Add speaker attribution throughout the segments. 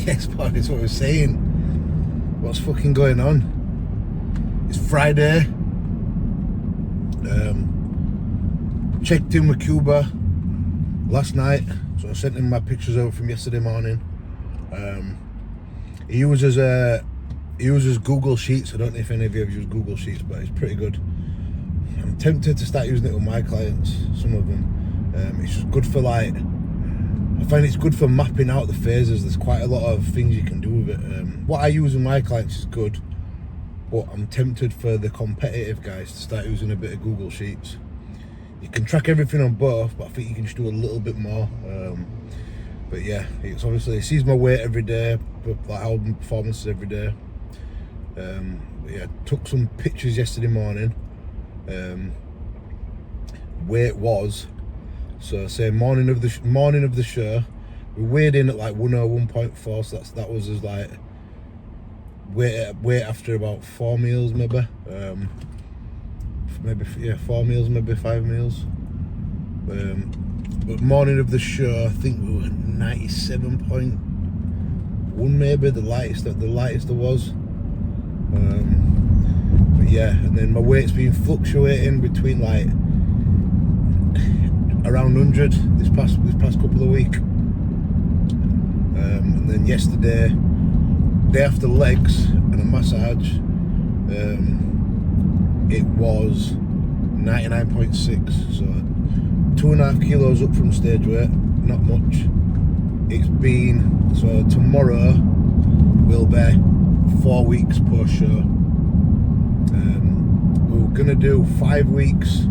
Speaker 1: Yes, but it's what I was saying. What's fucking going on? It's Friday. Checked in with Cuba last night, so I sent him my pictures over from yesterday morning. He uses Google Sheets. I don't know if any of you have used Google Sheets, but it's pretty good. I'm tempted to start using it with my clients, some of them. It's just good for I find it's good for mapping out the phases. There's quite a lot of things you can do with it. What I use with my clients is good, but I'm tempted for the competitive guys to start using a bit of Google Sheets. You can track everything on both, but I think you can just do a little bit more. But yeah, it's obviously, it sees my weight every day, like album performances every day. But yeah, took some pictures yesterday morning. Weight was, so say morning of the show, we weighed in at like 101.4, so that was as like weight after about 4 meals maybe. Maybe 4 meals, maybe 5 meals. But morning of the show, I think we were 97.1 maybe, the lightest there was. But yeah, and then my weight's been fluctuating between like around 100 this past couple of weeks. And then yesterday, day after legs and a massage, it was 99.6, so 2.5 kilos up from stage weight, not much. It's been, so tomorrow will be 4 weeks post show. We're gonna do 5 weeks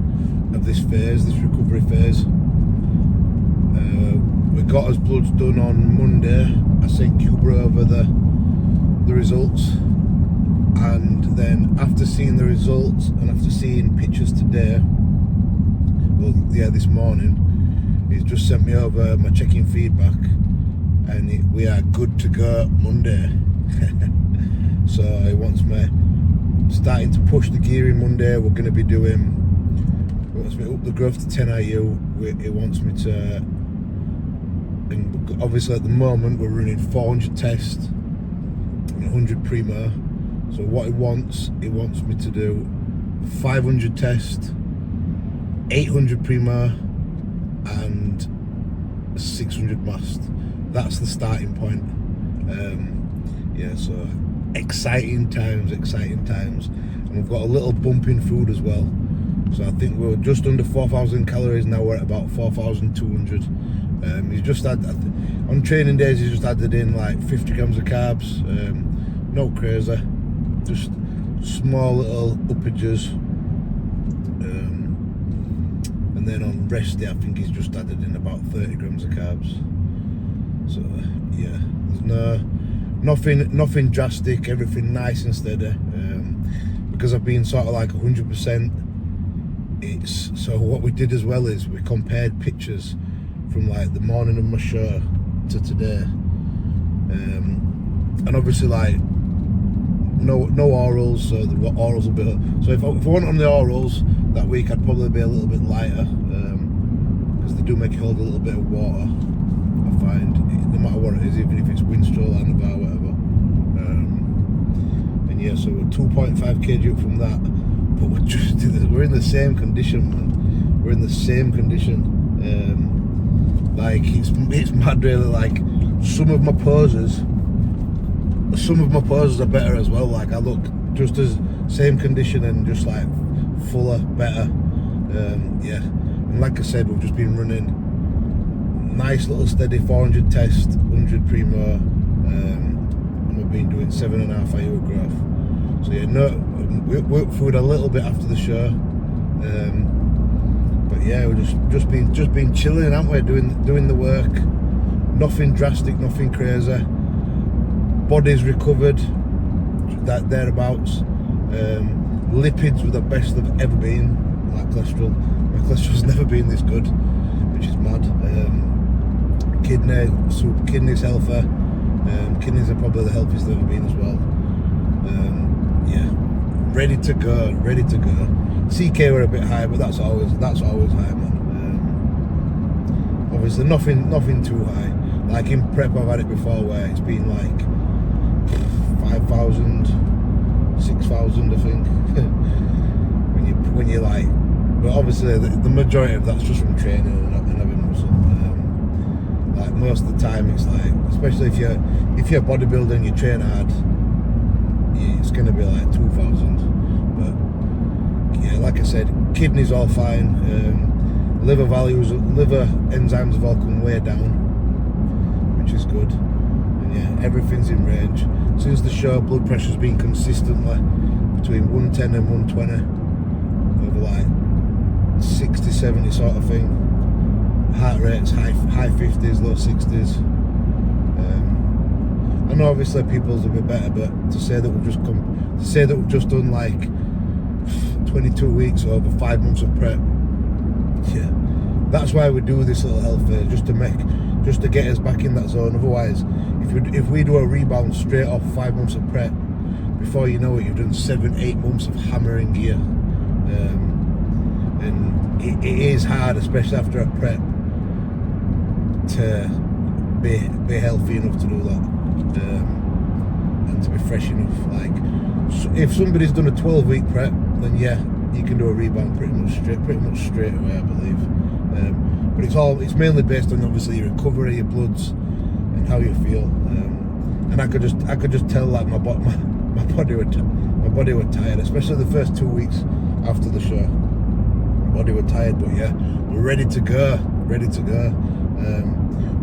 Speaker 1: of this recovery phase. We got his bloods done on Monday. I sent Cuba over the results. And then after seeing the results and after seeing pictures today, this morning, he's just sent me over my check-in feedback, and we are good to go Monday. So he wants me starting to push the gear in Monday. We're going to be doing, he wants me up the growth to 10 IU. He wants me to, and obviously at the moment we're running 400 tests and 100 primo. So what he wants me to do 500 test, 800 primo, and 600 mast. That's the starting point. Yeah, so exciting times. And we've got a little bump in food as well. So I think we're just under 4,000 calories now. We're at about 4,200. He's just had, on training days, he's just added in like 50 grams of carbs. No crazy. Just small little uppages, and then on rest day I think he's just added in about 30 grams of carbs. So yeah, there's nothing drastic, everything nice and steady. Because I've been sort of like 100%. So what we did as well is we compared pictures from like the morning of my show to today, and obviously like no orals, so the orals will be, so if I went on the orals that week I'd probably be a little bit lighter, because they do make you hold a little bit of water, I find, no matter what it is, even if it's Winstrol, Anavar, whatever. And yeah, so we're 2.5 kg up from that, but we're in the same condition, man. We're in the same condition. Like it's mad really. Like some of my poses are better as well. Like I look just as same condition and just like fuller, better. Yeah, and like I said, we've just been running nice little steady 400 test, 100 primo, and we've been doing 7.5 IU growth. So yeah, we worked food a little bit after the show, but yeah, we're just been chilling, haven't we? Doing the work. Nothing drastic, nothing crazy. Body's recovered, that thereabouts. Lipids were the best they've ever been. Like cholesterol, my cholesterol's never been this good, which is mad. Kidneys healthy. Kidneys are probably the healthiest they've ever been as well. Yeah, ready to go. CK were a bit high, but that's always high, man. Obviously nothing too high. Like in prep, I've had it before where it's been like 5,000, 6,000, I think. when you like, but obviously the majority of that's just from training and having muscle. Like most of the time, it's like, especially if you're bodybuilder and you train hard, it's gonna be like 2,000. But yeah, like I said, kidneys all fine. Liver enzymes have all come way down, which is good. And yeah, everything's in range. Since the show, blood pressure's been consistently between 110 and 120 over like 60, 70 sort of thing. Heart rate's high 50s, low 60s. I know obviously people's a bit better, but to say that we've just done like 22 weeks over 5 months of prep, yeah, that's why we do this little health phase, just to get us back in that zone. Otherwise, if we do a rebound straight off 5 months of prep, before you know it, you've done 7-8 months of hammering gear, and it is hard, especially after a prep, to be healthy enough to do that, and to be fresh enough. Like, if somebody's done a 12-week prep, then yeah, you can do a rebound pretty much straight away, I believe. But it's mainly based on obviously your recovery, your bloods, and how you feel. And I could just tell like my body were tired, especially the first 2 weeks after the show. My body were tired, but yeah, we're ready to go.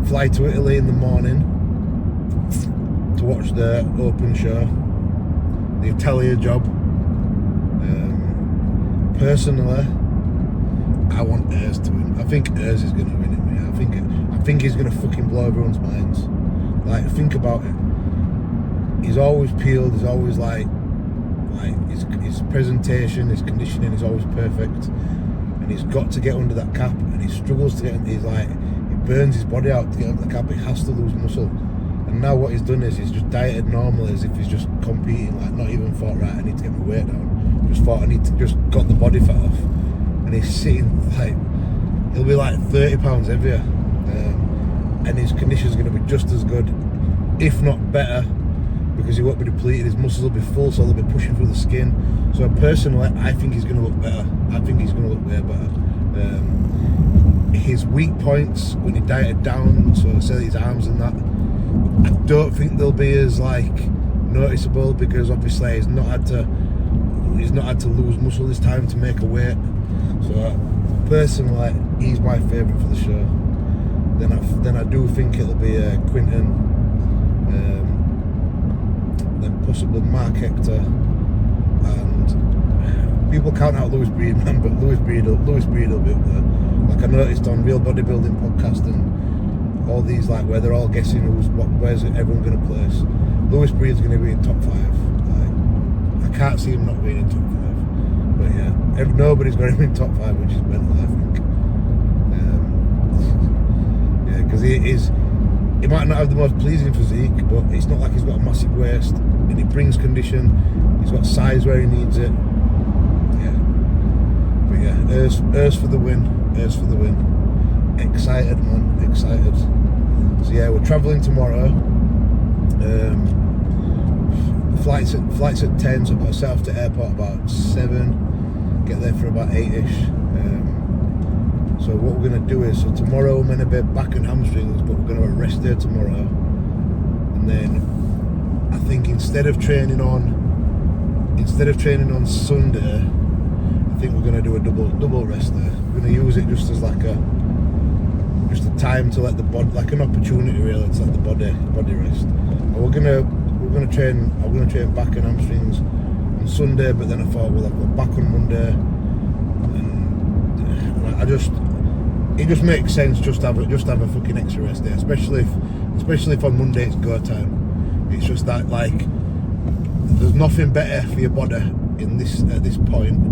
Speaker 1: Fly to Italy in the morning to watch the open show, the Italia job. Personally, I want Urs to win. I think Urs is going to win it, mate. I think he's going to fucking blow everyone's minds. Like, think about it. He's always peeled. He's always like his presentation, his conditioning is always perfect. And he's got to get under that cap, and he struggles to get. He burns his body out to get under the cap. He has to lose muscle. And now what he's done is he's just dieted normally, as if he's just competing. Like, not even thought, right, I need to get my weight down. Just thought I need to just got the body fat off. And he's sitting like, he'll be like 30 pounds heavier, and his condition's going to be just as good, if not better, because he won't be depleted. His muscles will be full, so they'll be pushing through the skin. So personally, I think he's going to look better. I think he's going to look way better. His weak points when he dieted down, so say his arms and that, I don't think they'll be as like noticeable, because obviously he's not had to lose muscle this time to make a weight. So personally, he's my favourite for the show. Then I do think it'll be Quinton, then possibly Mark Hector, and people count out Lewis Breed, man, but Lewis Breed will be up there. Like I noticed on Real Bodybuilding podcast and all these, like where they're all guessing where's everyone going to place. Lewis Breed's going to be in top 5. Like, I can't see him not being in top 5. But yeah, nobody's got him in top 5, which is mental, I think. Yeah, because he might not have the most pleasing physique, but it's not like he's got a massive waist, and he brings condition. He's got size where he needs it. Yeah, but yeah, Urs for the win. Excited, man, excited. So yeah, we're travelling tomorrow. Flight's at 10, so I've got to set off to airport about 7, get there for about 8ish. So what we're going to do is, so tomorrow we're going to be back and hamstrings, but we're going to have a rest day tomorrow. And then I think instead of training on Sunday, I think we're going to do a double rest day. We're going to use it just as like a time to let the body, like an opportunity really, to let the body rest. And I'm gonna train back and hamstrings on Sunday, but then I thought, well, I've got back on Monday, and it just makes sense just have a fucking extra rest day, especially if on Monday it's go time. It's just that, like, there's nothing better for your body at this point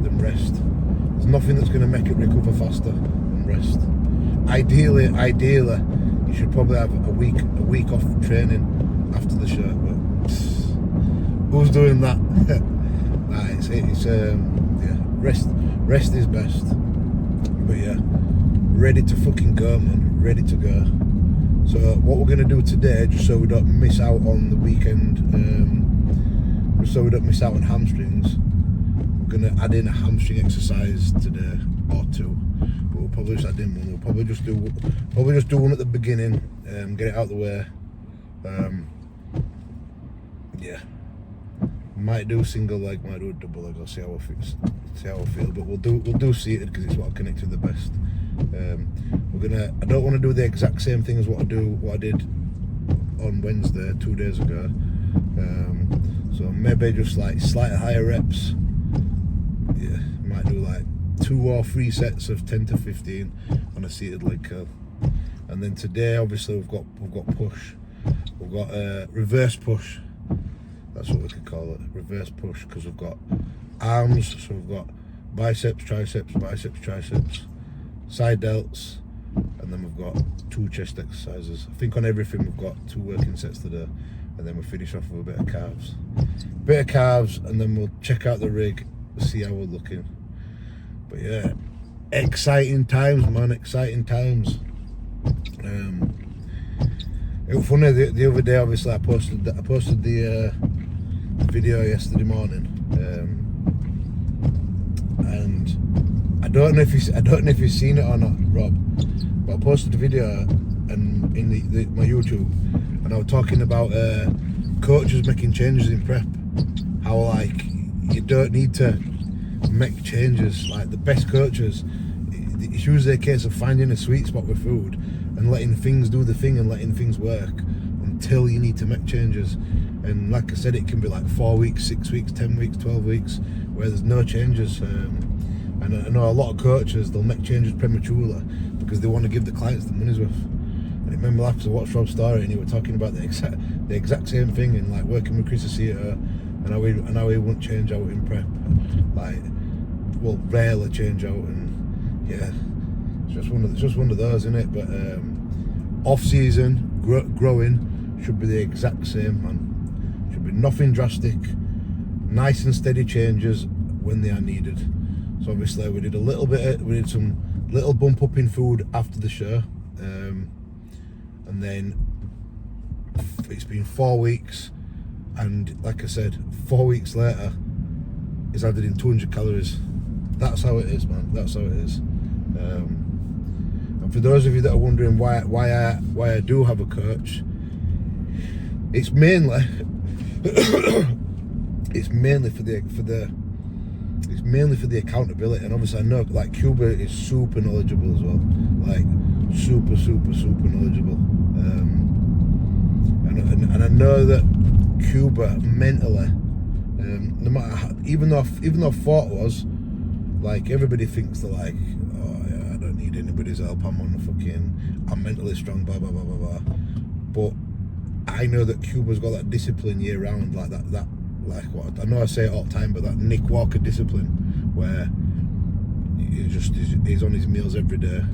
Speaker 1: than rest. There's nothing that's going to make it recover faster than rest. Ideally, you should probably have a week off training after the show, but who's doing that? Nah, it's yeah, rest is best. But yeah, ready to fucking go, man, ready to go. So what we're going to do today, just so we don't miss out on the weekend, just so we don't miss out on hamstrings, we're going to add in a hamstring exercise today, or two. But we'll probably just add in one. We'll probably just do one at the beginning, get it out of the way. Yeah, might do a single leg, might do a double leg. I'll see how I feel. But we'll do seated because it's what I connect to the best. I don't want to do the exact same thing as what I did on Wednesday 2 days ago. So maybe just like slightly higher reps. Yeah, might do like 2 or 3 sets of 10 to 15 on a seated leg curl. And then today, obviously, we've got push. We've got reverse push. That's what we could call it, reverse push, because we've got arms. So we've got biceps, triceps, side delts, and then we've got 2 chest exercises. I think on everything we've got 2 working sets today, and then we'll finish off with a bit of calves. And then we'll check out the rig, see how we're looking. But yeah, exciting times, man, exciting times. It was funny, the other day, obviously, I posted the video yesterday morning, and I don't know if you've seen it or not, Rob, but I posted a video and in my YouTube, and I was talking about coaches making changes in prep. How like you don't need to make changes. Like the best coaches, it's usually a case of finding a sweet spot with food and letting things do the thing and letting things work until you need to make changes. And like I said, it can be like 4 weeks, 6 weeks, 10 weeks, 12 weeks where there's no changes. And I know a lot of coaches, they'll make changes prematurely because they want to give the clients the money's worth. And I remember after I watched Rob's story and he was talking about the exact same thing and like working with Chris and how he wouldn't change out in prep, like, well, rarely change out. And yeah, it's just one of those, isn't it? But off season growing should be the exact same, man. Should be nothing drastic, nice and steady changes when they are needed. So obviously we did some little bump up in food after the show, and then it's been 4 weeks, and like I said, 4 weeks later is added in 200 calories. That's how it is, man. That's how it is. And for those of you that are wondering why I do have a coach, it's mainly for the accountability. And obviously I know like Cuba is super knowledgeable as well, like super knowledgeable. And I know that Cuba mentally, no matter how, even though I thought it was like, everybody thinks they're like, oh yeah, I don't need anybody's help, I'm mentally strong, blah blah blah blah blah. But I know that Cuba's got that discipline year round, like that like what I know I say it all the time, but that Nick Walker discipline where he's on his meals every day,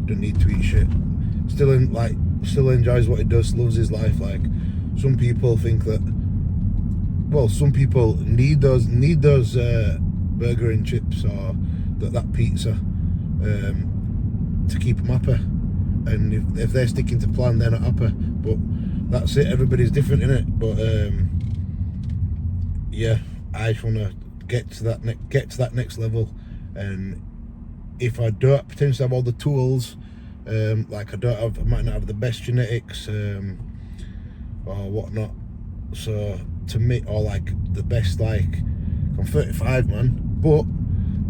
Speaker 1: don't need to eat shit, still enjoys what he does, loves his life. Like some people think that, well, some people need those burger and chips or that pizza to keep them happy, and if they're sticking to plan, they're not happy. But that's it, everybody's different, innit? But yeah, I just want to get to that next level. And if I don't potentially have all the tools, like I might not have the best genetics or whatnot, so to me, or like the best, like I'm 35, man, but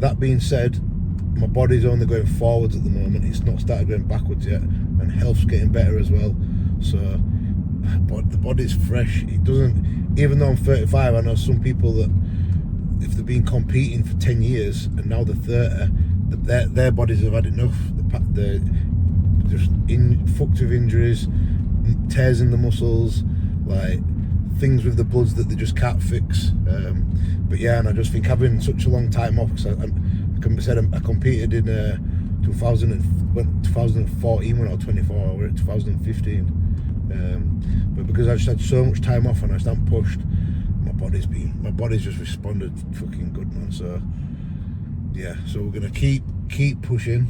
Speaker 1: that being said, my body's only going forwards at the moment, it's not started going backwards yet, and health's getting better as well. So but the body's fresh. It doesn't, even though I'm 35, I know some people that if they've been competing for 10 years and now they're 30, their bodies have had enough. They're just fucked with injuries, tears in the muscles, like things with the bloods that they just can't fix. But yeah, and I just think having such a long time off, because I competed in 2014 when I was 24, or we're at 2015. But because I just had so much time off and I just haven't pushed, my body's just responded fucking good, man. So yeah, so we're gonna keep pushing,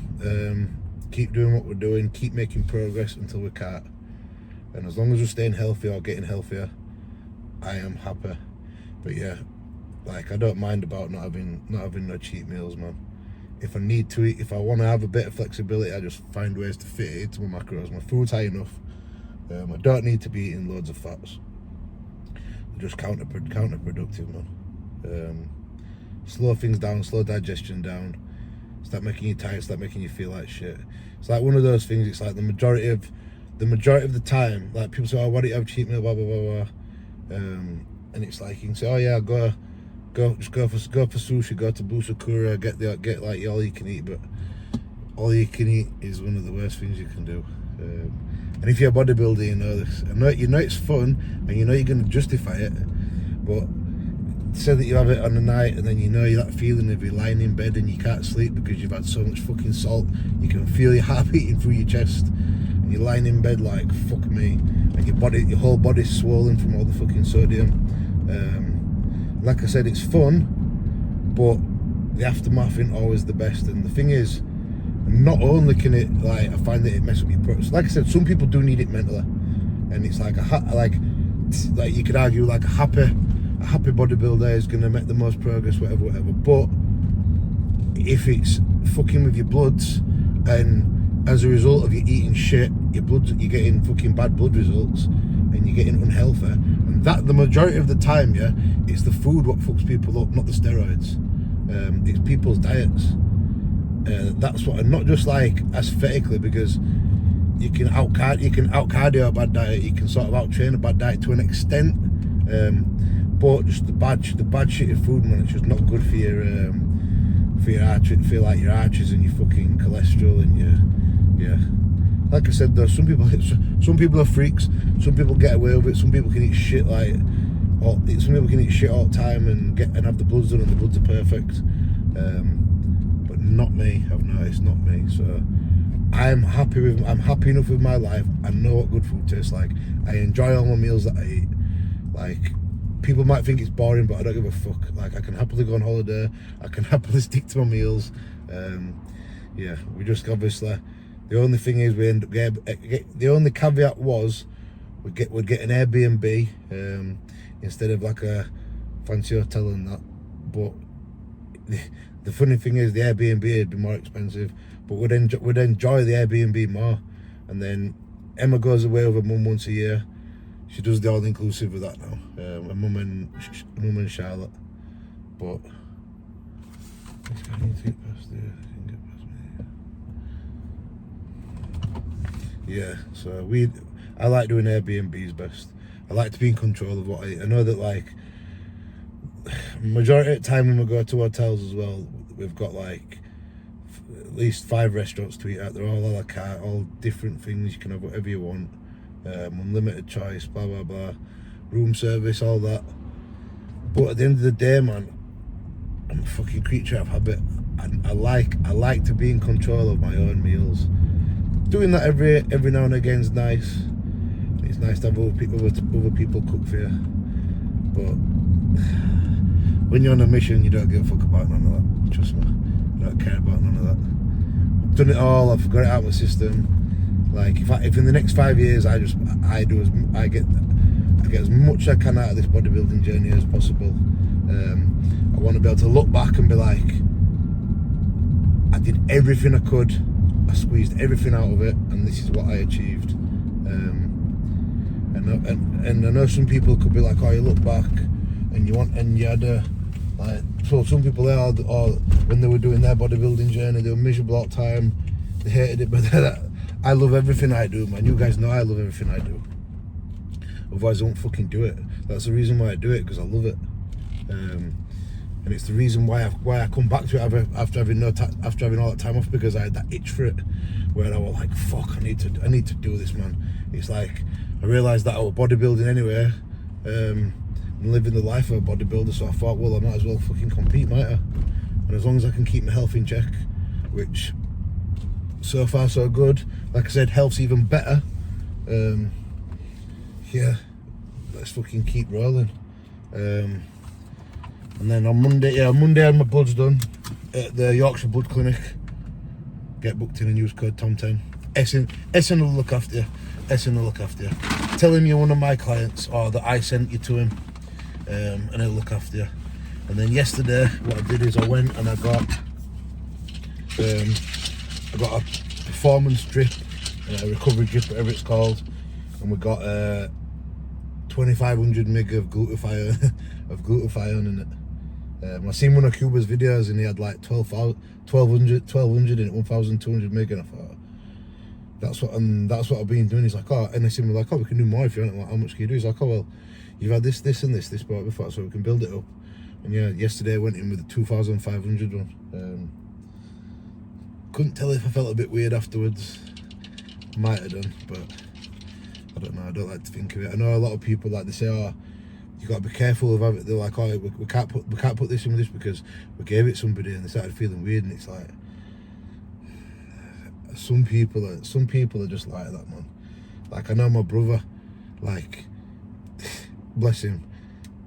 Speaker 1: keep doing what we're doing, keep making progress until we can't. and as long as we're staying healthy or getting healthier, I am happy. But yeah, like I don't mind about not having no cheat meals, man. If I need to eat, if I want to have a bit of flexibility, I just find ways to fit it into my macros. My food's high enough. I don't need to be eating loads of fats. They're just counterproductive, man. Slow things down, slow digestion down. Start making you tired, start making you feel like shit. It's like one of those things. It's like the majority of the time, like people say, oh, why don't you have a cheat meal, blah blah blah blah. And it's like you can say, oh yeah, go for sushi, go to Busakura, get like all you can eat, but all you can eat is one of the worst things you can do. And if you're a bodybuilder, you know this. You know it's fun, and you know you're going to justify it, but say that you have it on a night, and then you know that feeling of you lying in bed and you can't sleep because you've had so much fucking salt. You can feel your heart beating through your chest, and you're lying in bed like, fuck me, and your whole body's swollen from all the fucking sodium. Like I said, it's fun, but the aftermath ain't always the best. And the thing is, not only can it, like, I find that it messes up your progress. Like I said, some people do need it mentally, and it's like like you could argue like a happy bodybuilder is gonna make the most progress, whatever. But if it's fucking with your bloods, and as a result of you eating shit, you're getting fucking bad blood results, and you're getting unhealthy, and that the majority of the time, yeah, it's the food what fucks people up, not the steroids. It's people's diets. That's what, and not just like aesthetically, because you can out cardio a bad diet, you can sort of out train a bad diet to an extent, but just the bad shitty food, man, it's just not good for your arteries and your fucking cholesterol and your Like I said though, some people are freaks, some people get away with it, some people can eat shit some people can eat shit all the time and have the bloods done, and the bloods are perfect. But not me. I've noticed, not me. So I'm happy enough with my life. I know what good food tastes like. I enjoy all my meals that I eat. Like, people might think it's boring, but I don't give a fuck. Like, I can happily go on holiday, I can happily stick to my meals. Yeah, we just obviously, the only thing is the only caveat was we'd get an Airbnb instead of like a fancy hotel and that. But the funny thing is, the Airbnb would be more expensive, but we'd enjoy the Airbnb more. And then Emma goes away with her mum once a year. She does the all-inclusive with that now. Her mum and Charlotte. But I need to get past there. I can get past me. Yeah, so I like doing Airbnbs best. I like to be in control of what I eat. I know that, like, majority of the time when we go to hotels as well, we've got like at least 5 restaurants to eat at. They're all a la carte, all different things. You can have whatever you want, unlimited choice, blah blah blah, room service, all that. But at the end of the day, man, I'm a fucking creature of habit, and I like to be in control of my own meals. Doing that every now and again is nice. It's nice to have other people cook for you, but when you're on a mission, you don't give a fuck about none of that. Trust me, I don't care about none of that. I've done it all. I've got it out of my system. Like, if in the next 5 years I get as much as I can out of this bodybuilding journey as possible. I want to be able to look back and be like, I did everything I could. I squeezed everything out of it, and this is what I achieved. And I know some people could be like, oh, you look back and you had a, like, so some people there, or when they were doing their bodybuilding journey, they were miserable all the time, they hated it, but I love everything I do, man. You guys know I love everything I do. Otherwise I won't fucking do it. That's the reason why I do it, because I love it. And it's the reason why I come back to it after having all that time off, because I had that itch for it, where I was like, fuck, I need to do this, man. It's like, I realised that I was bodybuilding anyway, and living the life of a bodybuilder, so I thought, well, I might as well fucking compete, might I? And as long as I can keep my health in check, which so far so good. Like I said, health's even better. Yeah, let's fucking keep rolling. And then on Monday I had my bloods done at the Yorkshire Blood Clinic. Get booked in and use code TOM10. Essen will look after you. Essin will look after you. Tell him you're one of my clients, or that I sent you to him, and he'll look after you. And then yesterday, what I did is I went and I got a performance drip, a recovery drip, whatever it's called, and we got 2,500 mg of glutathione in it. I seen one of Cuba's videos and he had like 1,200 in it, 1,200 mg, and I thought, that's what I've been doing. He's like, oh, and they seem like, oh, we can do more if you want. Like, how much can you do? He's like, oh, well, you've had this and this before, so we can build it up. And yeah, yesterday I went in with the 2,500 one. Couldn't tell if I felt a bit weird afterwards. Might have done, but I don't know. I don't like to think of it. I know a lot of people, like, they say, oh, you got to be careful of having. They're like, oh, we can't put this in with this because we gave it somebody and they started feeling weird. And it's like, some people are just like that, man. Like, I know my brother, like, bless him,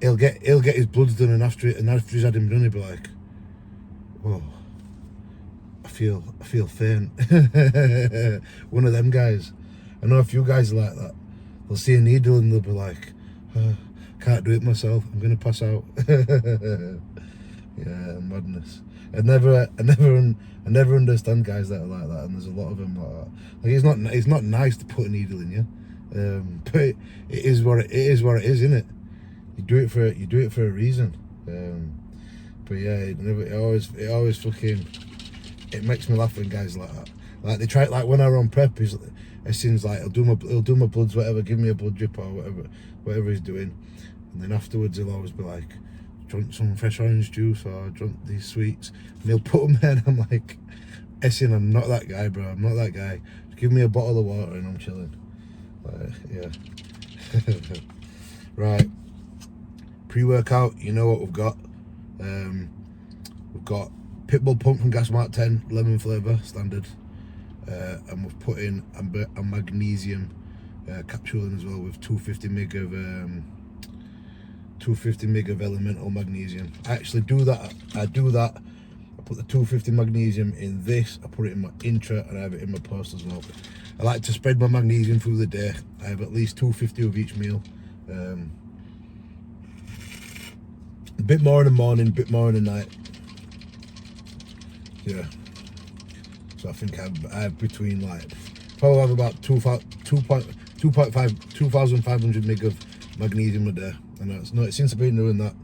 Speaker 1: he'll get his bloods done, and after he's had him done, he'll be like, whoa, I feel faint. One of them guys. I know a few guys are like that. They'll see a needle and they'll be like, oh, can't do it myself, I'm gonna pass out. Yeah, madness. I never understand guys that are like that, and there's a lot of them like that. Like, it's not nice to put a needle in you, but it is what it is, isn't it? You do it for a reason. But yeah, it always fucking, it makes me laugh when guys like that. Like, they try, like when I run prep, it seems like he'll do my bloods, whatever, give me a blood drip or whatever he's doing, and then afterwards he'll always be like, drink some fresh orange juice or drink these sweets, and he'll put them in. I'm like, Essin, I'm not that guy, bro. I'm not that guy. Just give me a bottle of water and I'm chilling. Like, yeah. Right. Pre-workout, you know what we've got. We've got Pitbull Pump from Gas Mark 10, lemon flavour, standard. And we've put in a magnesium capsule in as well with 250 mg of elemental magnesium. I actually do that. I put the 250 magnesium in this, I put it in my intra, and I have it in my post as well. I like to spread my magnesium through the day. I have at least 250 of each meal. A bit more in the morning, a bit more in the night. Yeah. So I think I have between, like, probably have about 2,500 mg of magnesium a day. And since I've been doing that,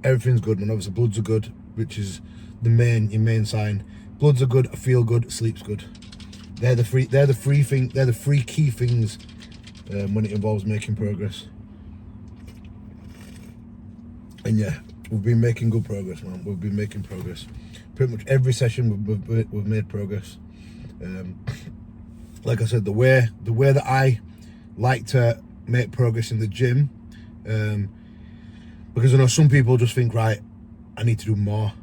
Speaker 1: everything's good, man. Obviously bloods are good, which is your main sign. Bloods are good, I feel good, sleep's good. They're the three key things when it involves making progress. And yeah, we've been making good progress, man. We've been making progress. Pretty much every session we've made progress. Like I said, the way that I like to make progress in the gym, because I know some people just think, right, I need to do more,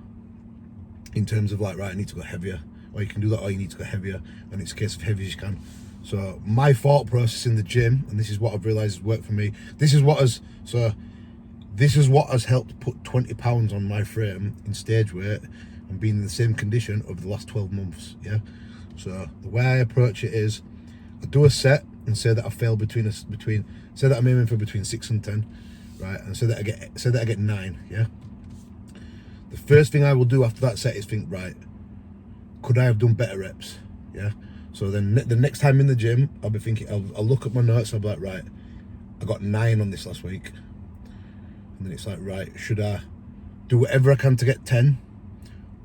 Speaker 1: in terms of like, right, I need to go heavier, or you can do that, or you need to go heavier, and it's a case of heavy as you can. So my thought process in the gym, and this is what I've realized has worked for me, this is what has helped put 20 pounds on my frame in stage weight and being in the same condition over the last 12 months. Yeah. So the way I approach it is, I do a set and say that I fail say that I'm aiming for between 6 and 10, right? And say that I get 9, yeah? The first thing I will do after that set is think, right, could I have done better reps? Yeah. So then the next time in the gym, I'll be thinking, I'll look at my notes, I'll be like, right, I got 9 on this last week. And then it's like, right, should I do whatever I can to get 10?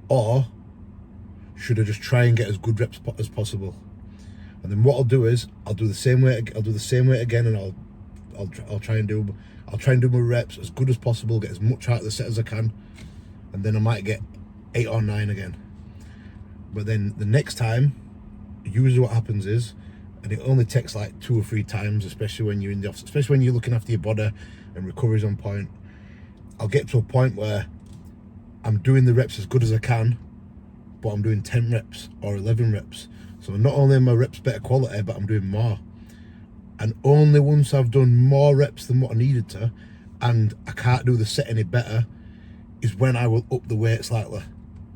Speaker 1: Or should I just try and get as good reps as possible? And then what I'll do is, I'll do the same weight again, and I'll try and do my reps as good as possible, get as much out of the set as I can, and then I might get 8 or 9 again. But then the next time, usually what happens is, and it only takes like 2 or 3 times, especially when you're in the office, especially when you're looking after your body and recovery's on point, I'll get to a point where I'm doing the reps as good as I can, but I'm doing 10 reps or 11 reps. So not only are my reps better quality, but I'm doing more. And only once I've done more reps than what I needed to, and I can't do the set any better, is when I will up the weight slightly.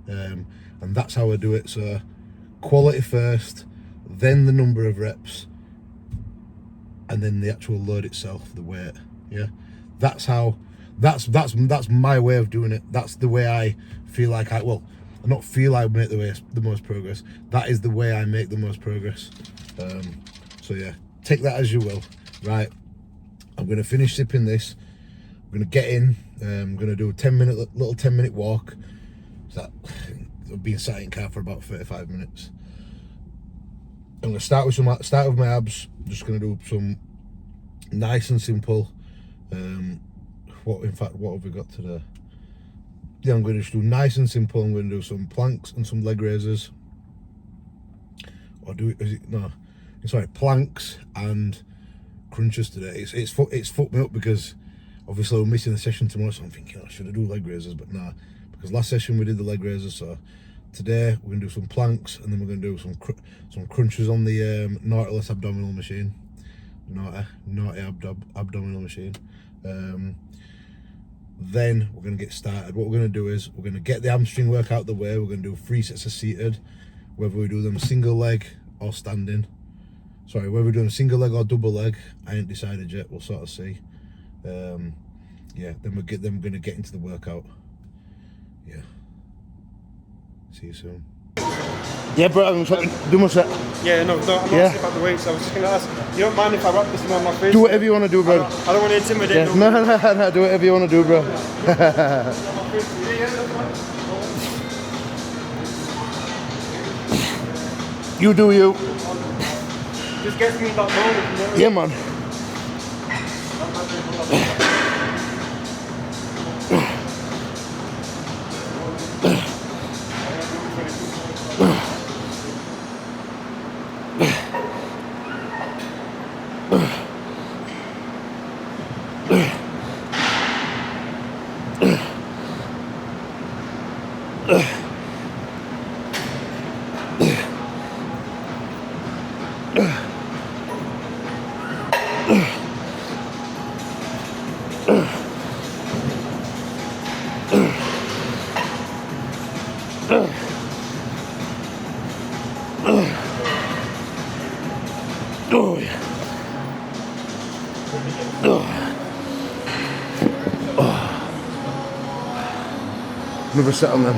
Speaker 1: And that's how I do it. So quality first, then the number of reps, and then the actual load itself, the weight. Yeah, that's how. That's my way of doing it. That's the way I feel like I not feel I make the most progress. That is the way I make the most progress. So yeah, take that as you will. Right, I'm gonna finish sipping this. I'm gonna get in. I'm gonna do a 10-minute walk. So I've been sat in car for about 35 minutes. I'm gonna start with my abs. Just gonna do some nice and simple. What have we got today? Yeah, I'm going to just do nice and simple. I'm going to do some planks and some leg raises. Or planks and crunches today. It's fucked me up because obviously we're missing the session tomorrow, so I'm thinking I should have do leg raises, but nah, because last session we did the leg raises. So today we're going to do some planks, and then we're going to do some crunches on the naughty abdominal machine. Naughty abdominal machine. Then we're going to get started. What we're going to do is we're going to get the hamstring work out the way. We're going to do 3 sets of seated, whether we do them single leg or standing. Sorry, whether we're doing single leg or double leg, I ain't decided yet. We'll sort of see. Yeah, then we're going to get into the workout. Yeah. See you soon. Yeah, bro, I'm trying to do my set.
Speaker 2: Yeah, no, I'm not asking about the weights. I was just going to ask, you don't mind if I wrap this on my face?
Speaker 1: Do whatever you want to do, bro.
Speaker 2: I don't want to intimidate.
Speaker 1: Yeah. No, do whatever you want to do, bro. You do you.
Speaker 2: Just gets me in that moment, you know?
Speaker 1: Yeah, man. Oh, yeah. Another set on them.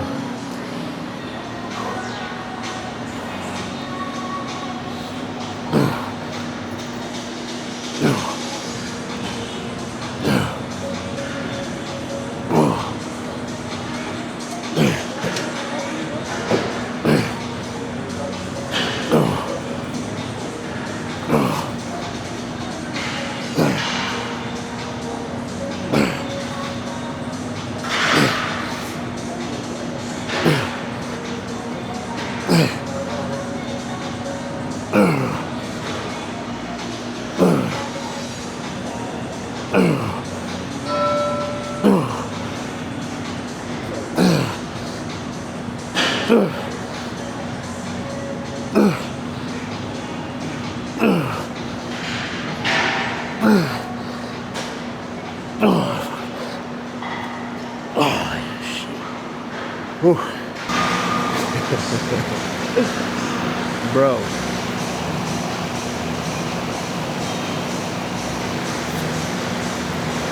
Speaker 1: Bro.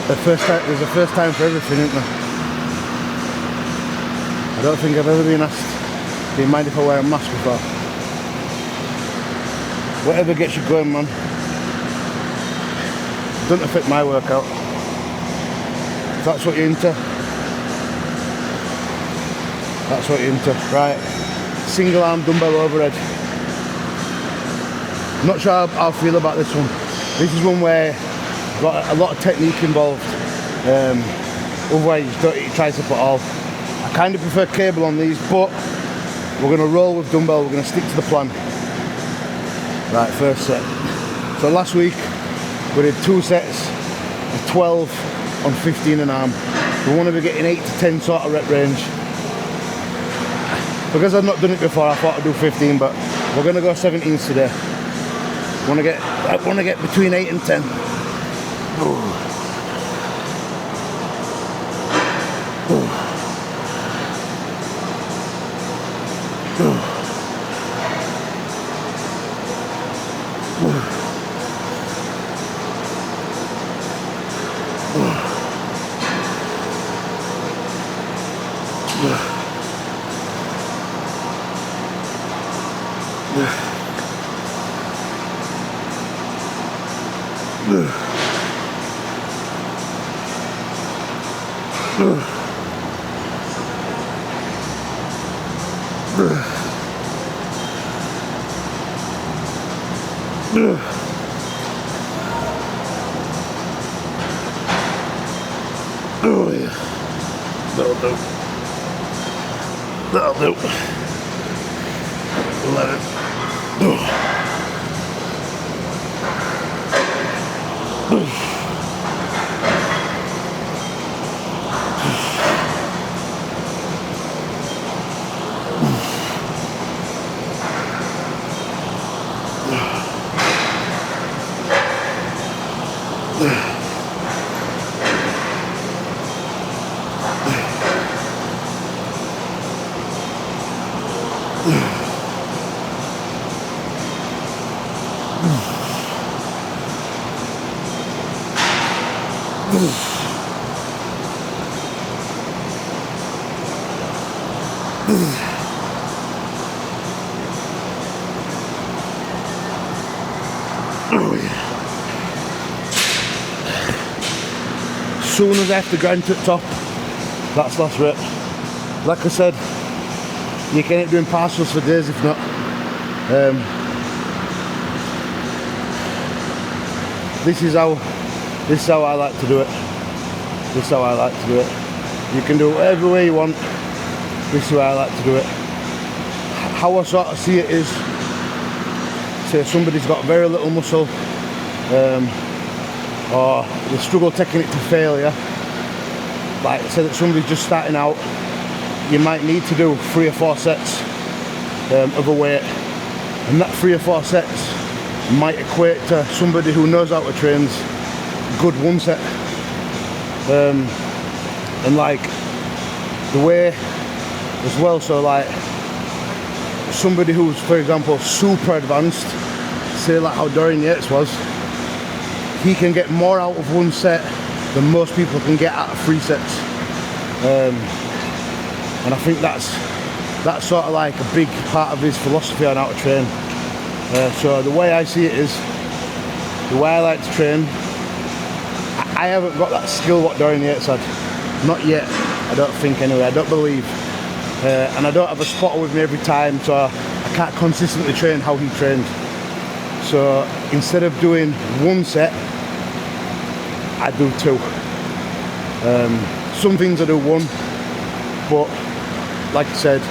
Speaker 1: There's a first time for everything, isn't there? I don't think I've ever been asked, do you mind if I wear a mask before? Whatever gets you going, man. Doesn't affect my workout. If that's what you're into, that's what you're into. Right, single arm dumbbell overhead. Not sure how I feel about this one. This is one where you've got a lot of technique involved. Otherwise you don't eat tricep at all. I kind of prefer cable on these, but we're going to roll with dumbbell. We're going to stick to the plan. Right, first set. So last week we did 2 sets of 12 on 15 an arm. We want to be getting 8 to 10 sort of rep range. Because I've not done it before, I thought I'd do 15, but we're going to go 17s today. I want to get between 8 and 10. Oh yeah, that'll do. That'll do. Let it. As soon as I have to grind to the top, that's last rep. Like I said, you can end up doing partials for days if not. This is how I like to do it. This is how I like to do it. You can do it whatever way you want. This is how I like to do it. How I sort of see it is, say somebody's got very little muscle, or they struggle taking it to failure. Like say that somebody's just starting out, you might need to do 3 or 4 sets of a weight, and that 3 or 4 sets might equate to somebody who knows how to train's good 1 set. And like the way as well, so like somebody who's, for example, super advanced, say like how Dorian Yates was, he can get more out of 1 set than most people can get out of 3 sets. And I think that's sort of like a big part of his philosophy on how to train. So the way I see it is, the way I like to train, I haven't got that skill what Dorian Yates had. Not yet, I don't think anyway, I don't believe. And I don't have a spotter with me every time, so I can't consistently train how he trained. So instead of doing 1 set, I do 2. Some things I do 1, but like I said,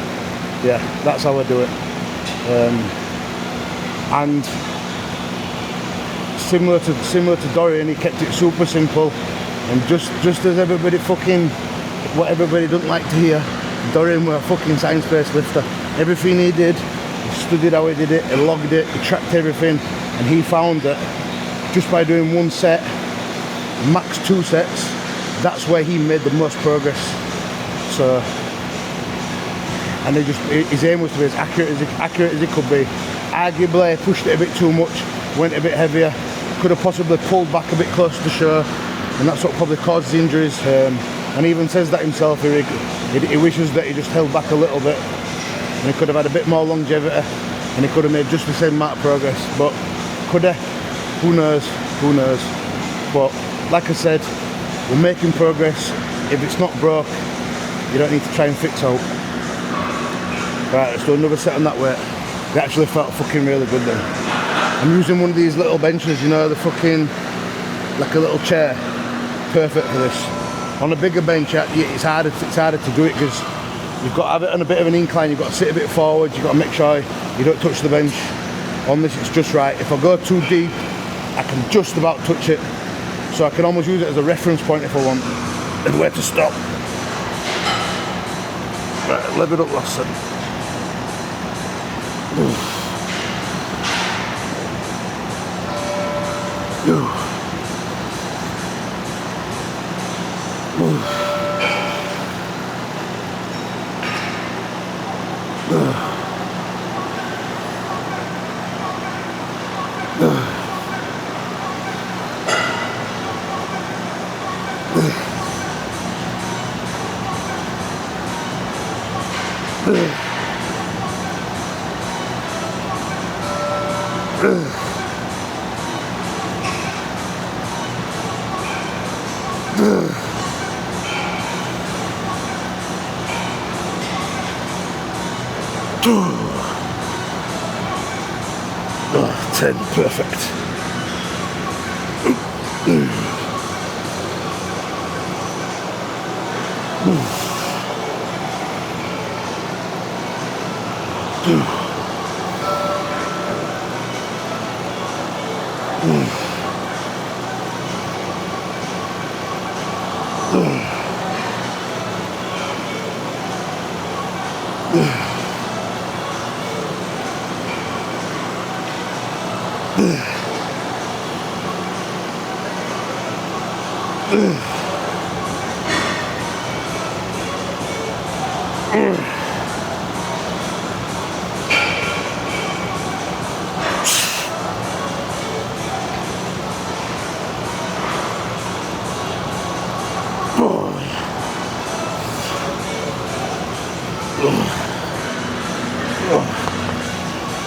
Speaker 1: yeah, that's how I do it. And similar to Dorian, he kept it super simple, and just as everybody what everybody doesn't like to hear, Dorian was a fucking science-based lifter. Everything he did, he studied how he did it, he logged it, he tracked everything, and he found that just by doing 1 set, max 2 sets, that's where he made the most progress. So, and his aim was to be as accurate as he could be. Arguably pushed it a bit too much, went a bit heavier, could have possibly pulled back a bit closer to show, and that's what probably caused the injuries. And he even says that himself, he wishes that he just held back a little bit, and he could have had a bit more longevity, and he could have made just the same amount of progress. But could he? Who knows? Who knows? But like I said, we're making progress. If it's not broke, you don't need to try and fix out. Right, let's do another set on that weight. It actually felt fucking really good then. I'm using one of these little benches, you know, the fucking, like a little chair. Perfect for this. On a bigger bench, it's harder to do it because you've got to have it on a bit of an incline, you've got to sit a bit forward, you've got to make sure you don't touch the bench. On this, it's just right. If I go too deep, I can just about touch it. So I can almost use it as a reference point if I want, and where to stop. Right, level it up last set. Oh, 10, perfect.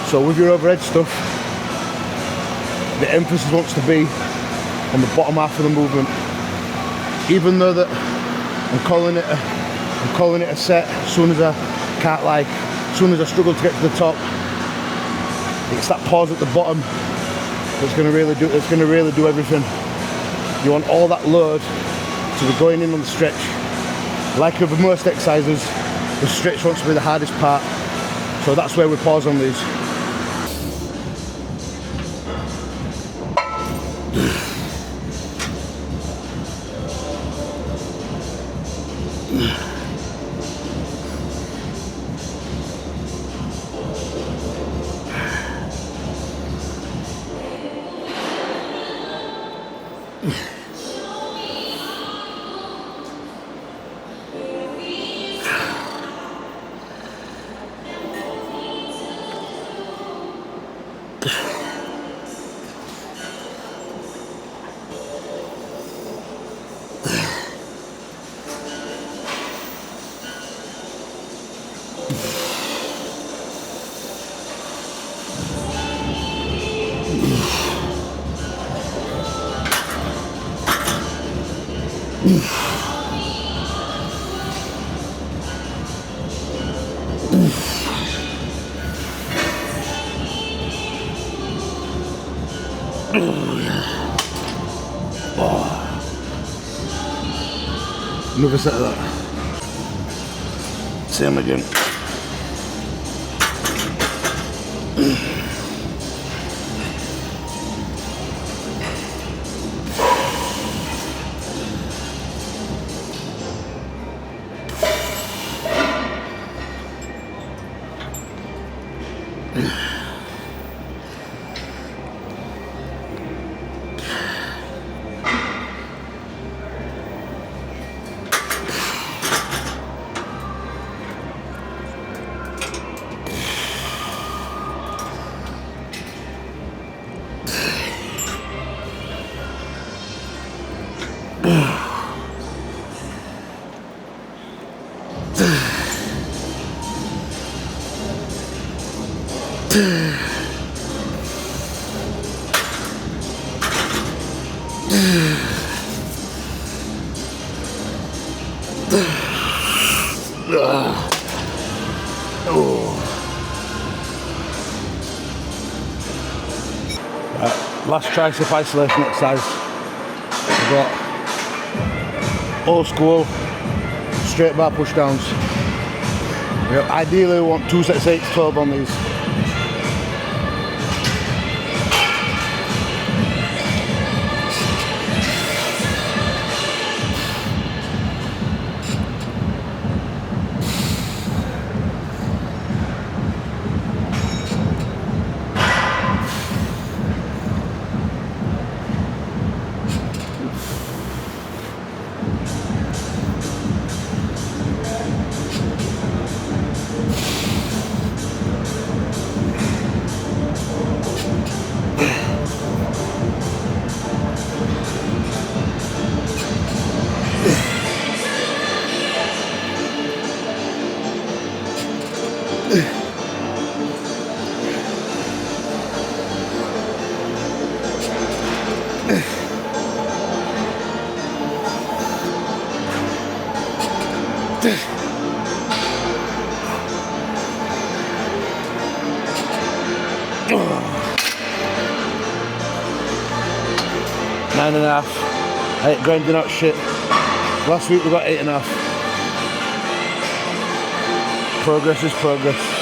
Speaker 1: So with your overhead stuff, the emphasis wants to be on the bottom half of the movement. Even though that I'm calling it a set, as soon as I struggle to get to the top, it's that pause at the bottom that's going to really do everything. You want all that load to be going in on the stretch. Like with most exercises, the stretch wants to be the hardest part, so that's where we pause on these. Another set of that. Same again. Last tricep isolation exercise. We've got old school straight bar push downs. Ideally we want 2 sets of 8 to 12 on these. 9.5. 8 grinding out shit. Last week we got 8.5. Progress is progress.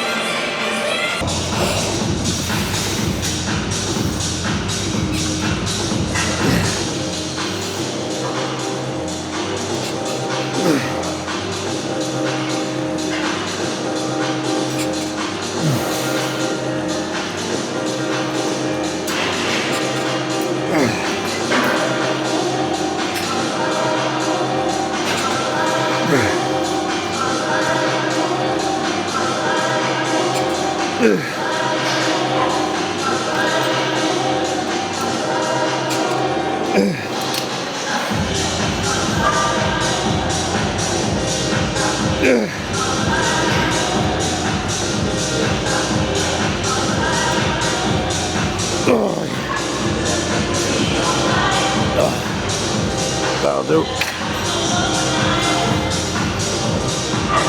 Speaker 1: That'll do.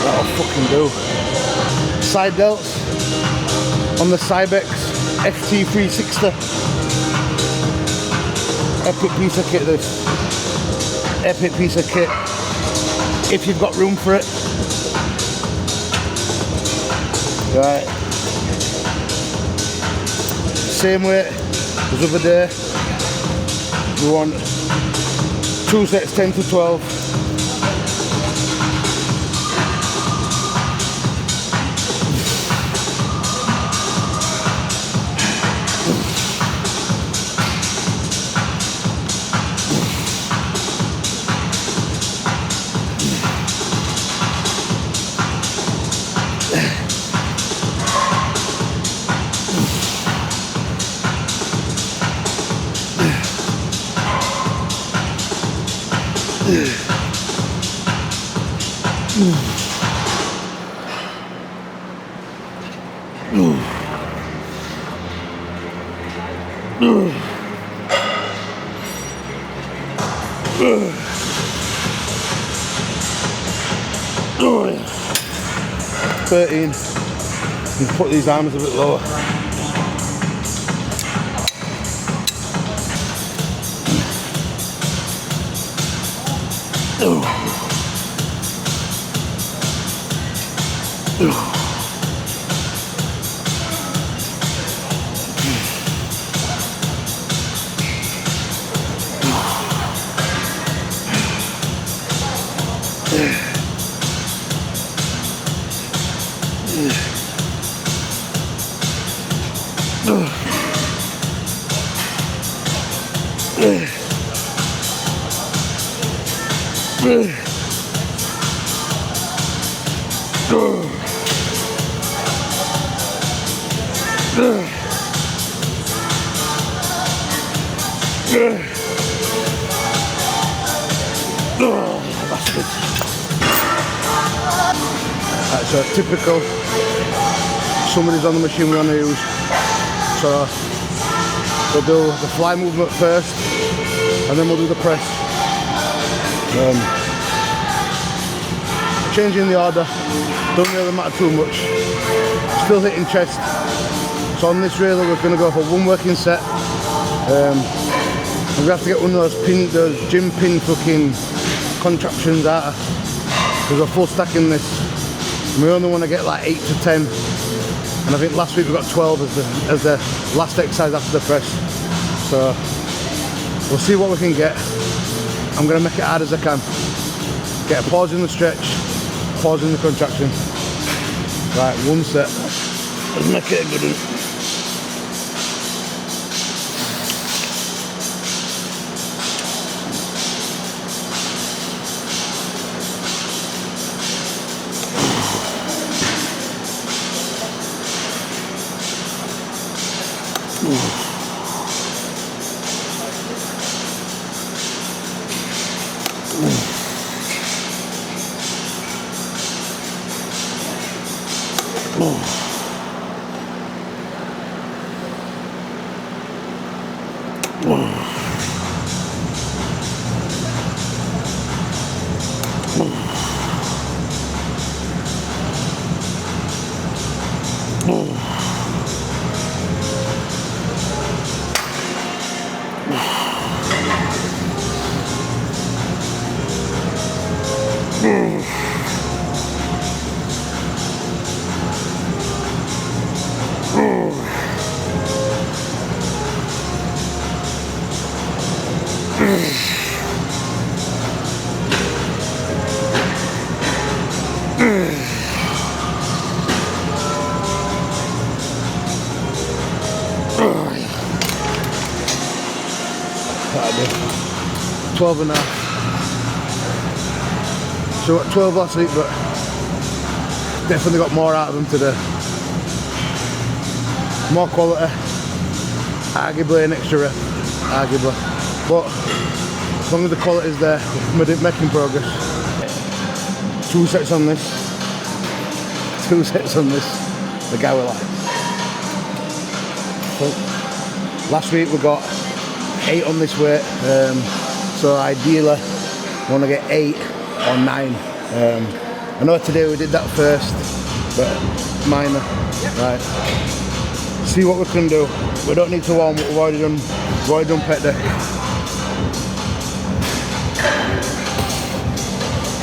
Speaker 1: That'll fucking do. Side delts on the Cybex FT360. Epic piece of kit this. Epic piece of kit. If you've got room for it. Right. Same weight as the other day. We want 2 sets 10 to 12. Oh, yeah. 13. And put these arms a bit lower. That's a typical somebody's on the machine we're going to use. So we'll do the fly movement first and then we'll do the press. Changing the order don't really matter too much. Still hitting chest. So on this railer we're going to go for one working set. We have to get one of those gym pin fucking contraptions out because we're full stacking this. And we only want to get like 8 to 10. And I think last week we got 12 as the last exercise after the press. So we'll see what we can get. I'm going to make it hard as I can. Get a pause in the stretch, pause in the contraction. Right, one set. Let's make it a good one. That'll be 12 and a half. So at 12 last week, but definitely got more out of them today. More quality, arguably an extra rep, arguably. But as long as the quality is there, we're making progress. 2 sets on this. 2 sets on this. The guy will like. So last week we got 8 on this weight. So ideally, I want to get 8 or 9. I know today we did that first, but minor. Right. See what we can do. We don't need to warm up. We've already done pec deck.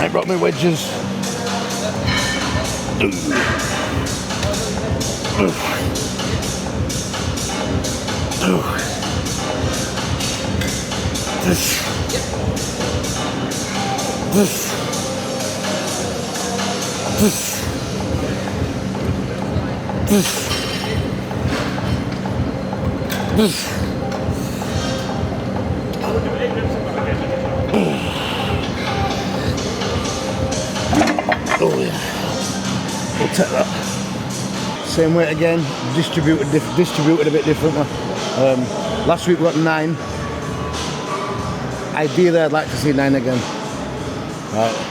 Speaker 1: I brought my wedges. Oh yeah, we'll take that. Same weight again, distributed a bit differently. Last week we got 9. Ideally I'd like to see 9 again. Right.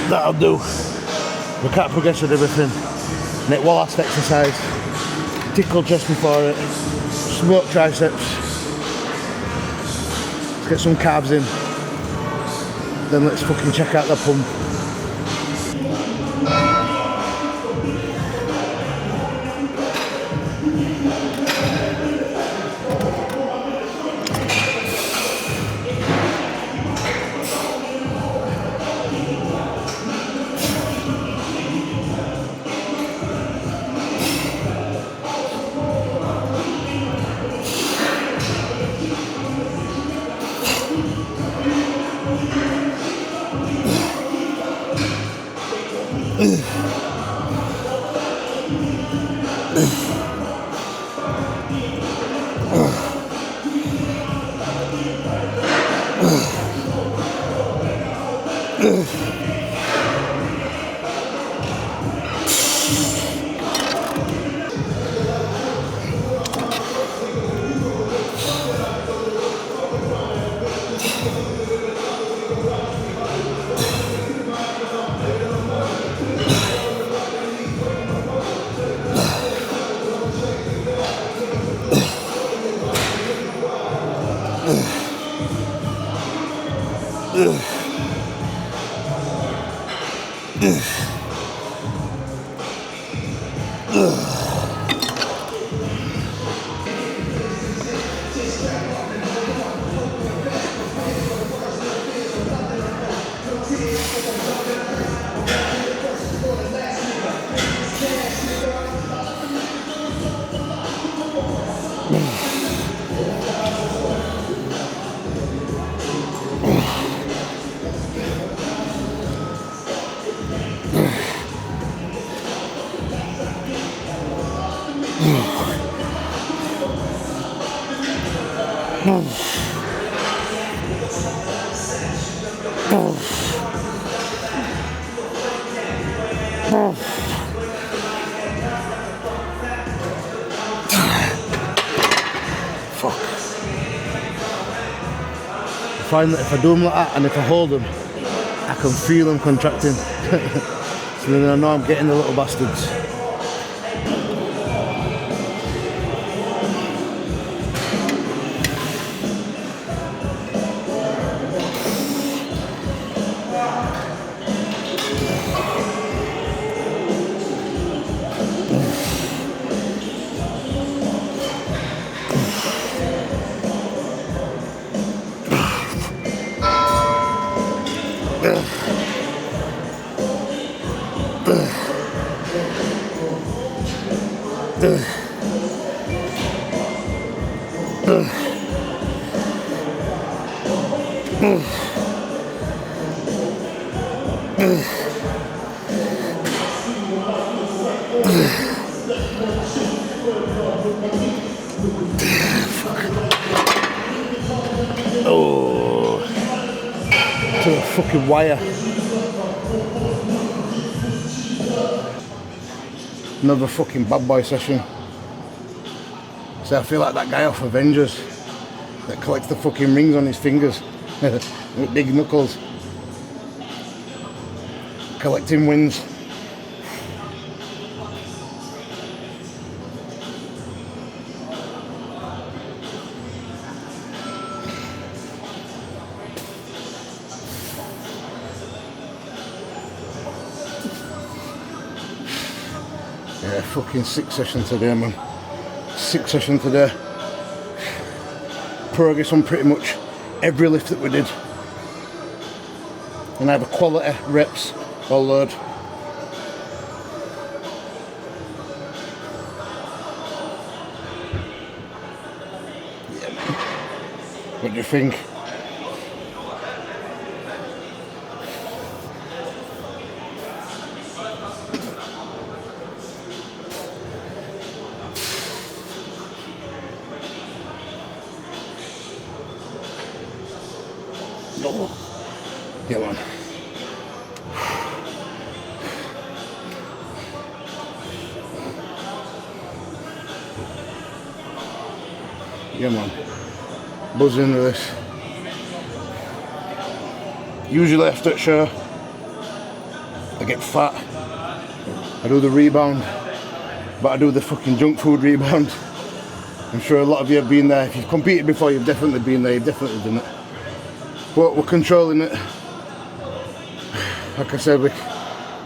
Speaker 1: That'll do. We can't progress with everything. Neck wall last exercise. Tickle chest before it. Smoke triceps. Let's get some carbs in. Then let's fucking check out the pump. Fuck. I find that if I do them like that and if I hold them, I can feel them contracting. So then I know I'm getting the little bastards. Oh, to the fucking wire. Another fucking bad boy session. So I feel like that guy off Avengers that collects the fucking rings on his fingers with big knuckles. Collecting wins. Yeah, fucking 6 sessions today, man. 6 sessions today. Progress on pretty much every lift that we did. And either quality, reps, or load. Yeah, man. What do you think? Oh. Yeah, man. Yeah, man. Buzzing with this. Usually after a show, I get fat. I do the rebound, but I do the fucking junk food rebound. I'm sure a lot of you have been there. If you've competed before, you've definitely been there. You've definitely done it. But we're controlling it. Like I said, we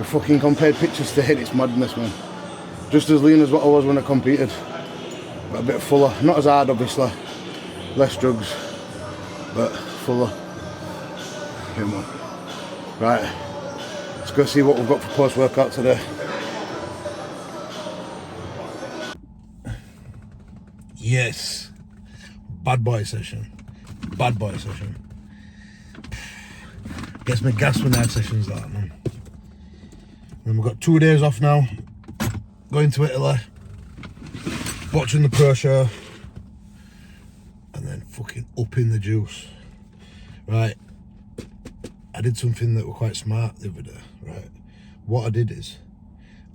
Speaker 1: fucking compared pictures to hit. It's madness, man. Just as lean as what I was when I competed, but a bit fuller. Not as hard, obviously. Less drugs, but fuller. Yeah, man. Right, let's go see what we've got for post-workout today. Yes, bad boy session. Bad boy session. Gets me gas when I have sessions like that, man. And we've got 2 days off now. Going to Italy. Watching the pro show. And then fucking upping the juice. Right. I did something that was quite smart the other day, right? What I did is,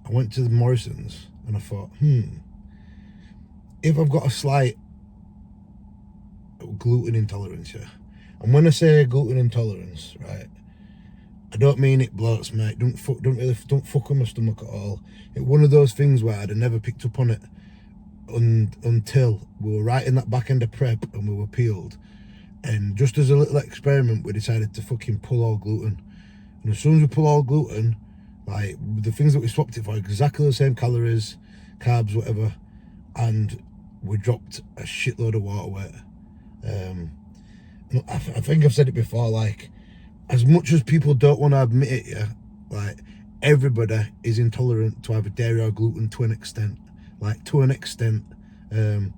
Speaker 1: I went to the Morrison's and I thought, if I've got a slight gluten intolerance, yeah. And when I say gluten intolerance, right, I don't mean it bloats, mate. Don't fuck with my stomach at all. It's one of those things where I'd have never picked up on it until we were right in that back end of prep and we were peeled. And just as a little experiment, we decided to fucking pull all gluten. And as soon as we pull all gluten, like the things that we swapped it for, exactly the same calories, carbs, whatever, and we dropped a shitload of water weight. I think I've said it before, like, as much as people don't want to admit it, yeah, like, everybody is intolerant to either dairy or gluten to an extent. Like, to an extent. I'm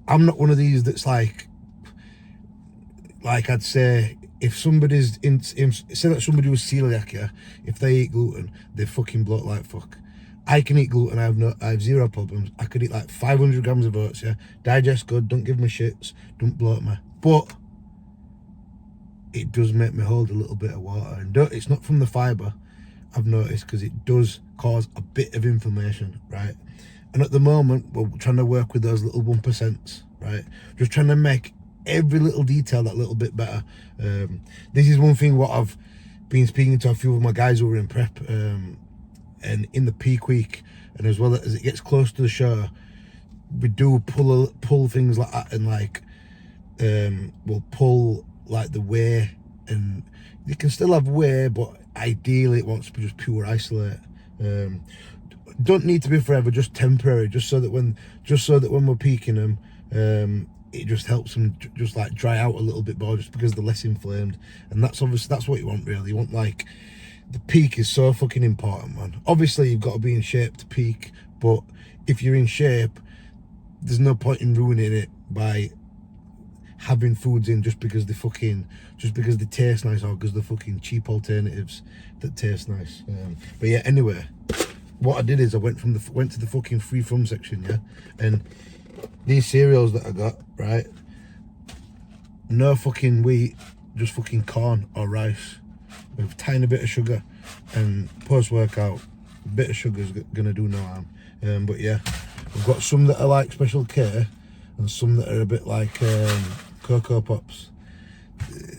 Speaker 1: not one of these that's like I'd say, if somebody's say that somebody was celiac, yeah, if they eat gluten, they fucking bloat like fuck. I can eat gluten, I have zero problems. I could eat like 500 grams of oats, yeah, digest good, don't give me shits, don't bloat me. But it does make me hold a little bit of water, and it's not from the fibre, I've noticed, because it does cause a bit of inflammation, right? And at the moment, we're trying to work with those little 1%, right? Just trying to make every little detail that little bit better. This is one thing what I've been speaking to a few of my guys who were in prep, and in the peak week, and as well as it gets close to the show, we do pull things like that, and like we'll pull like the whey, and you can still have whey, but ideally it wants to be just pure isolate. Don't need to be forever, just temporary, just so that when we're peaking them, it just helps them just like dry out a little bit more, just because they're less inflamed. And that's obviously, that's what you want, really. You want, like, the peak is so fucking important, man. Obviously you've got to be in shape to peak, but if you're in shape, there's no point in ruining it by having foods in just because they taste nice, or because they're fucking cheap alternatives that taste nice. But yeah, anyway, what I did is I went to the fucking free from section, yeah, and these cereals that I got, right, no fucking wheat, just fucking corn or rice with a tiny bit of sugar, and post-workout, a bit of sugar is gonna do no harm. But yeah, I've got some that are like Special K and some that are a bit like Cocoa Pops.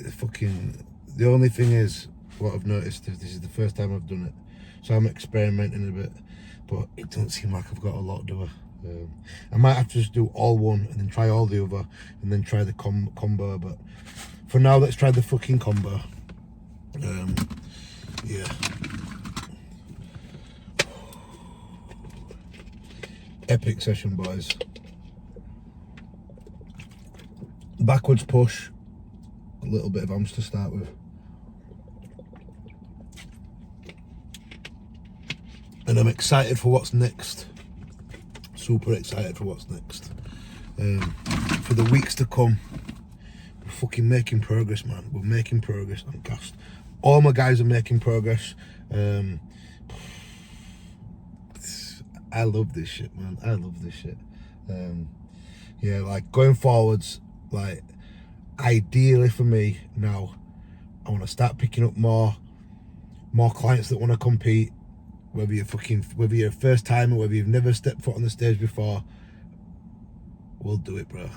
Speaker 1: The only thing is, what I've noticed is this is the first time I've done it, so I'm experimenting a bit, but it doesn't seem like I've got a lot, do I? I might have to just do all one and then try all the other and then try the combo, but for now let's try the fucking combo. Yeah, epic session, boys. Backwards push, a little bit of arms to start with, and I'm excited for what's next. Super excited for what's next. For the weeks to come, we're fucking making progress, man. We're making progress. I'm gassed. All my guys are making progress. I love this shit, man. I love this shit. Yeah, like going forwards, like ideally for me now, I want to start picking up more clients that want to compete. Whether you're a first timer, whether you've never stepped foot on the stage before, we'll do it, bro.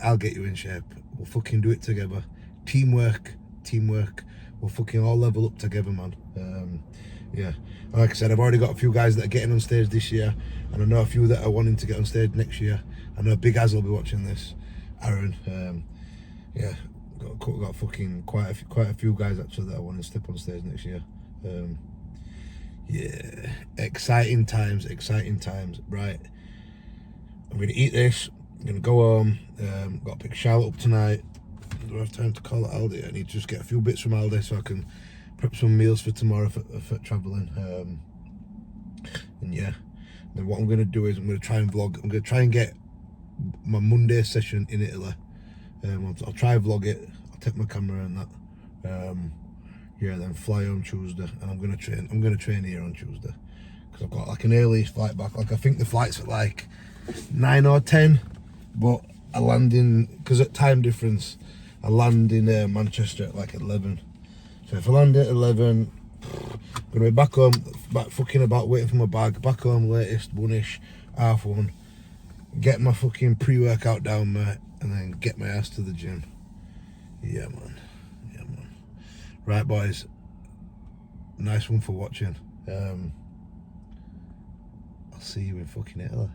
Speaker 1: I'll get you in shape. We'll fucking do it together. Teamwork. We'll fucking all level up together, man. Yeah, like I said, I've already got a few guys that are getting on stage this year, and I know a few that are wanting to get on stage next year. I know Big Az will be watching this. Aaron, yeah, got fucking quite a few guys actually that I want to step on stage next year. Yeah, exciting times, right? I'm gonna eat this, I'm gonna go home, got to pick Charlotte up tonight. I don't have time to call it Aldi. I need to just get a few bits from Aldi so I can prep some meals for tomorrow for travelling. And yeah, then what I'm gonna do is I'm gonna try and vlog. I'm gonna try and get my Monday session in Italy. I'll try and vlog it. I'll take my camera and that. Yeah, then fly home Tuesday, and I'm gonna train here on Tuesday because I've got like an early flight back. Like I think the flight's at like 9 or 10, but I land in, because at time difference, I land in Manchester at like 11. So if I land at 11, I'm gonna be back home, fucking about waiting for my bag. Back home latest 1ish, half 1. Get my fucking pre-workout down, mate, and then get my ass to the gym. Yeah, man. Right, boys, nice one for watching. I'll see you in fucking Italy.